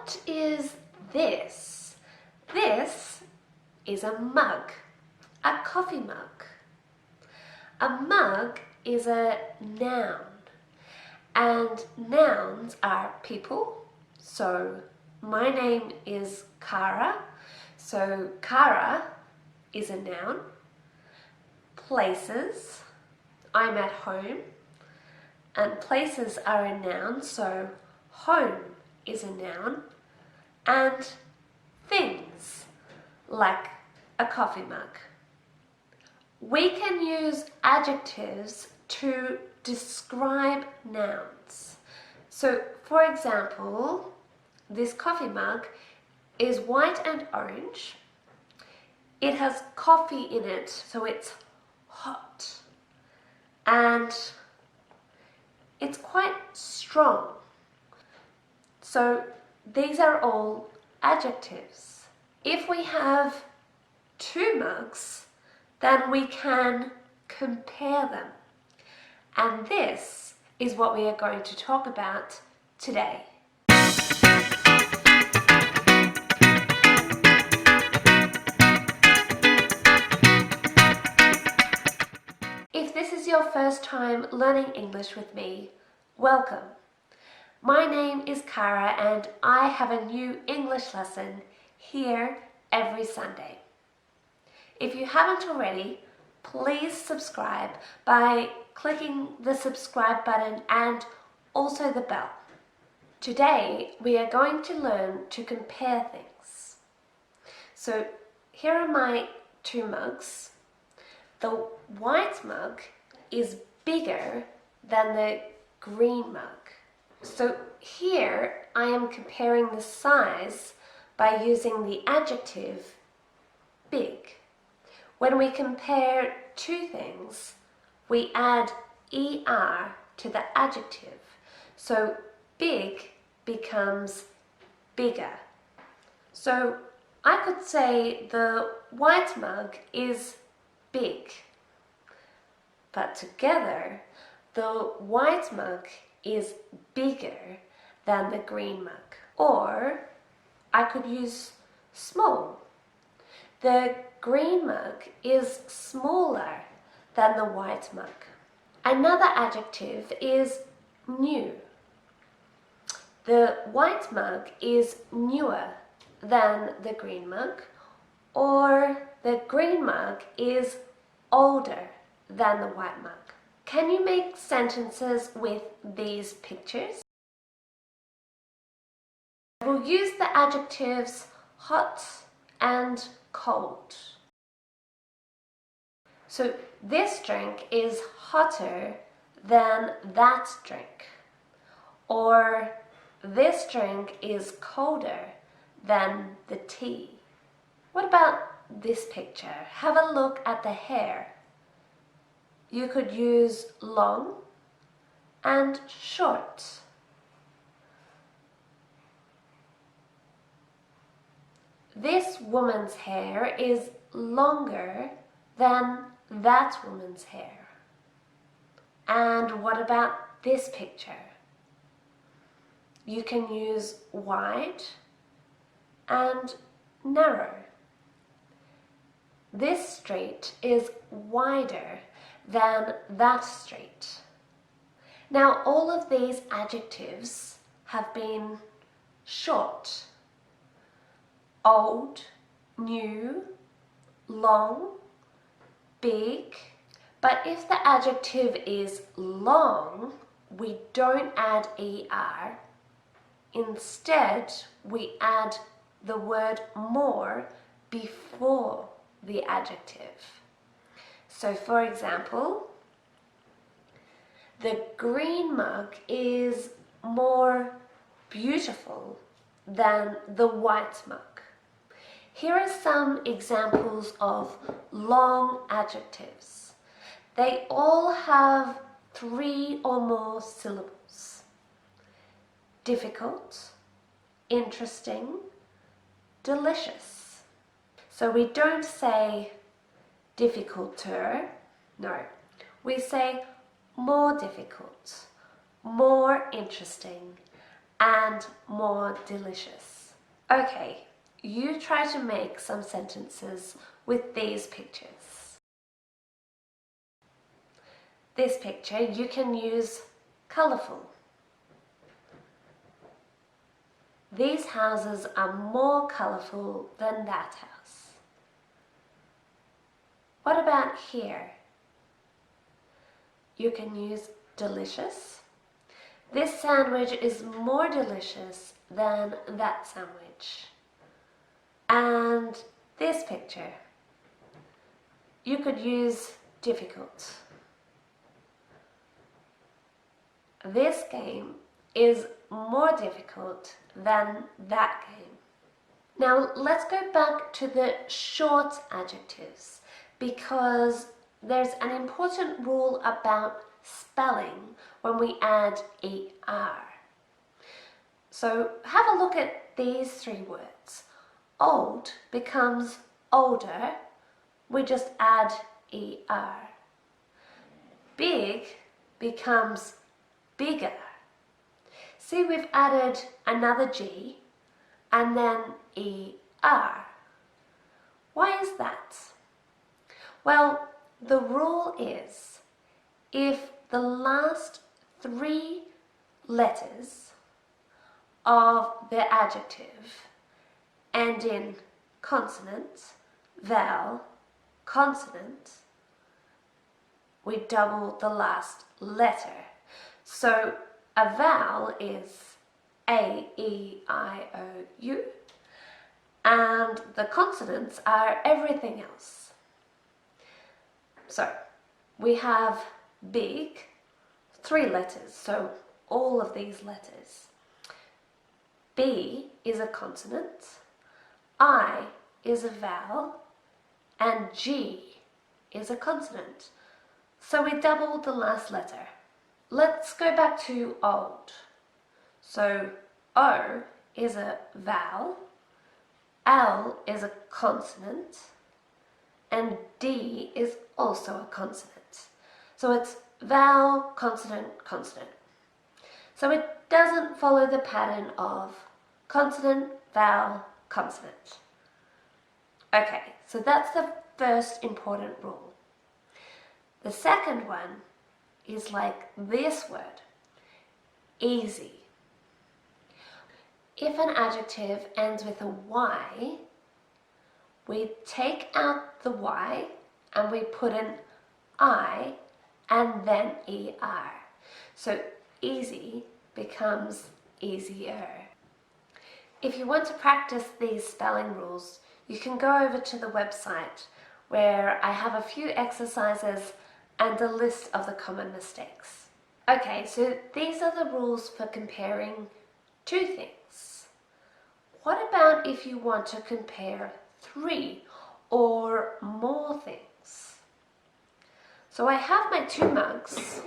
What is this? This is a mug, a coffee mug. A mug is a noun, and nouns are people. So my name is Cara, so Cara is a noun. Places, I'm at home, and places are a noun, so home is a noun. And things, like a coffee mug. We can use adjectives to describe nouns. So, for example, this coffee mug is white and orange. It has coffee in it, so it's hot. And it's quite strong. So these are all adjectives. If we have two mugs, then we can compare them. And this is what we are going to talk about today. If this is your first time learning English with me, welcome. My name is Cara and I have a new English lesson here every Sunday. If you haven't already, please subscribe by clicking the subscribe button and also the bell. Today we are going to learn to compare things. So here are my two mugs. The white mug is bigger than the green mug. So here I am comparing the size by using the adjective big. When we compare two things, we add er to the adjective. So big becomes bigger. So I could say the white mug is big, but together the white mug is bigger than the green mug. Or I could use small. The green mug is smaller than the white mug. Another adjective is new. The white mug is newer than the green mug, or the green mug is older than the white mug. Can you make sentences with these pictures? We'll use the adjectives hot and cold. So this drink is hotter than that drink. Or this drink is colder than the tea. What about this picture? Have a look at the hair. You could use long and short. This woman's hair is longer than that woman's hair. And what about this picture? You can use wide and narrow. This street is wider than that street. Now all of these adjectives have been short. Old, new, long, big. But if the adjective is long, we don't add er. Instead, we add the word more before the adjective. So for example, the green mug is more beautiful than the white mug. Here are some examples of long adjectives. They all have 3 or more syllables. Difficult, interesting, delicious. So we don't say difficulter, no. We say more difficult, more interesting, and more delicious. Okay, you try to make some sentences with these pictures. This picture you can use colourful. These houses are more colourful than that house. What about here? You can use delicious. This sandwich is more delicious than that sandwich. And this picture, you could use difficult. This game is more difficult than that game. Now let's go back to the short adjectives because there's an important rule about spelling when we add er. So have a look at these three words. Old becomes older, we just add er. Big becomes bigger. See, we've added another G and then er. Why is that? Well, the rule is if the last three letters of the adjective end in consonant, vowel, consonant, we double the last letter. So a vowel is A, E, I, O, U, and the consonants are everything else. So we have big, three letters, so all of these letters. B is a consonant, I is a vowel, and G is a consonant. So we double the last letter. Let's go back to old. So O is a vowel, L is a consonant, and D is also a consonant. So it's vowel, consonant, consonant. So it doesn't follow the pattern of consonant, vowel, consonant. Okay, so that's the first important rule. The second one is like this word, easy. If an adjective ends with a Y, we take out the Y and we put an I and then ER. So easy becomes easier. If you want to practice these spelling rules, you can go over to the website where I have a few exercises and a list of the common mistakes. Okay, so these are the rules for comparing two things. What about if you want to compare three or more things? So I have my two mugs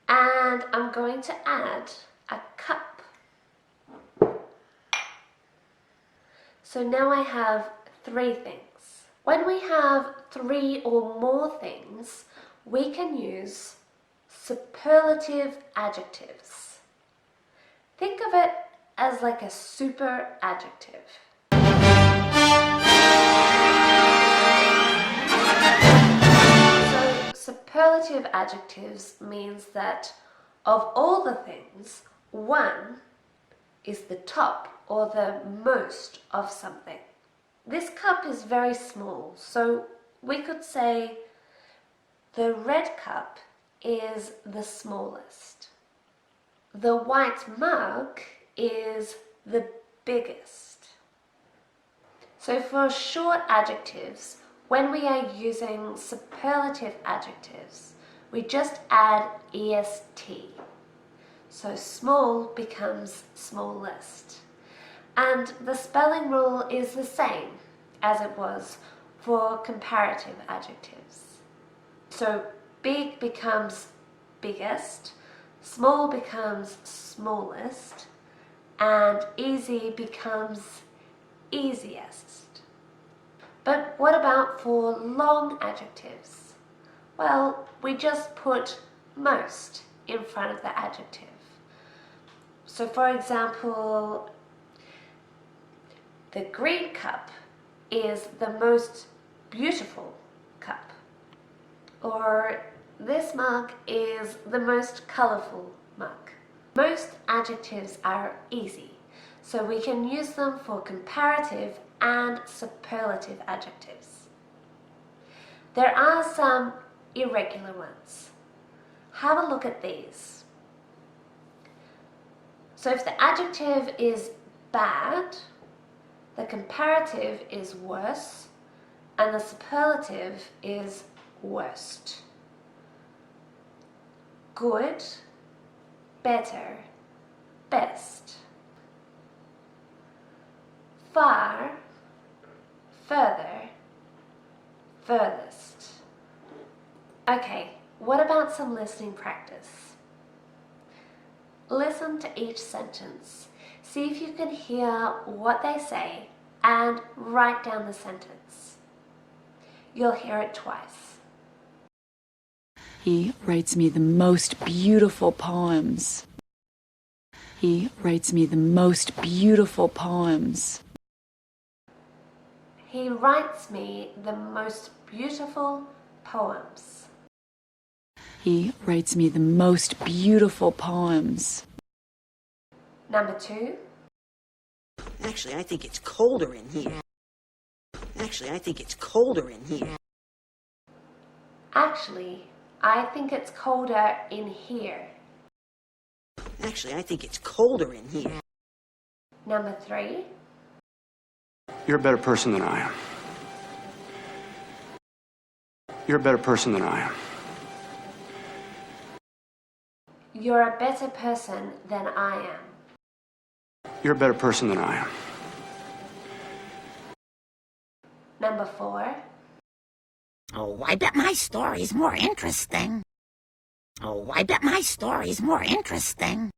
and I'm going to add a cup. So now I have three things. When we have three or more things, we can use superlative adjectives. Think of it as like a super adjective. So superlative adjectives means that of all the things, one is the top or the most of something. This cup is very small, so we could say the red cup is the smallest. The white mug is the biggest. So for short adjectives, when we are using superlative adjectives, we just add est. So small becomes smallest. And the spelling rule is the same as it was for comparative adjectives. So big becomes biggest, small becomes smallest, and easy becomes easiest. But what about for long adjectives? Well, we just put most in front of the adjective. So for example, the green cup is the most beautiful cup. Or this mug is the most colorful mug. Most adjectives are easy, so we can use them for comparative and superlative adjectives. There are some irregular ones. Have a look at these. So if the adjective is bad, the comparative is worse, and the superlative is worst. Good, better, best. Far, further, furthest. Okay, what about some listening practice? Listen to each sentence. See if you can hear what they say and write down the sentence. You'll hear it twice. He writes me the most beautiful poems. He writes me the most beautiful poems. He writes me the most beautiful poems. He writes me the most beautiful poems. Number 2. Actually, I think it's colder in here. Actually, I think it's colder in here. Actually, I think it's colder in here. Actually, I think it's colder in here. Number 3. You're a better person than I am. You're a better person than I am. You're a better person than I am. You're a better person than I am. Number 4. Oh, I bet my story's more interesting. Oh, I bet my story's more interesting.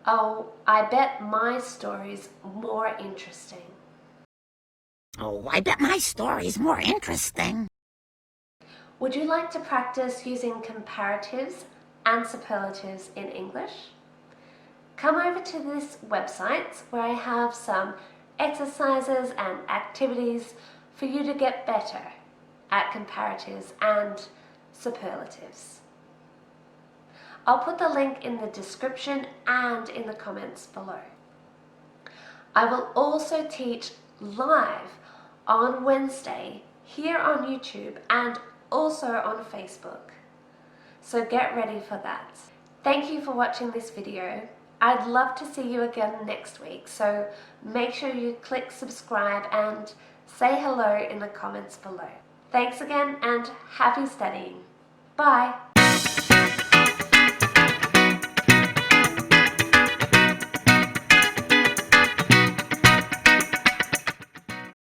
Oh, I bet my story's more interesting. Oh, I bet my story's more interesting. Would you like to practice using comparatives and superlatives in English? Come over to this website where I have some exercises and activities for you to get better at comparatives and superlatives. I'll put the link in the description and in the comments below. I will also teach live on Wednesday here on YouTube and also on Facebook. So get ready for that. Thank you for watching this video. I'd love to see you again next week, so make sure you click subscribe and say hello in the comments below. Thanks again and happy studying. Bye.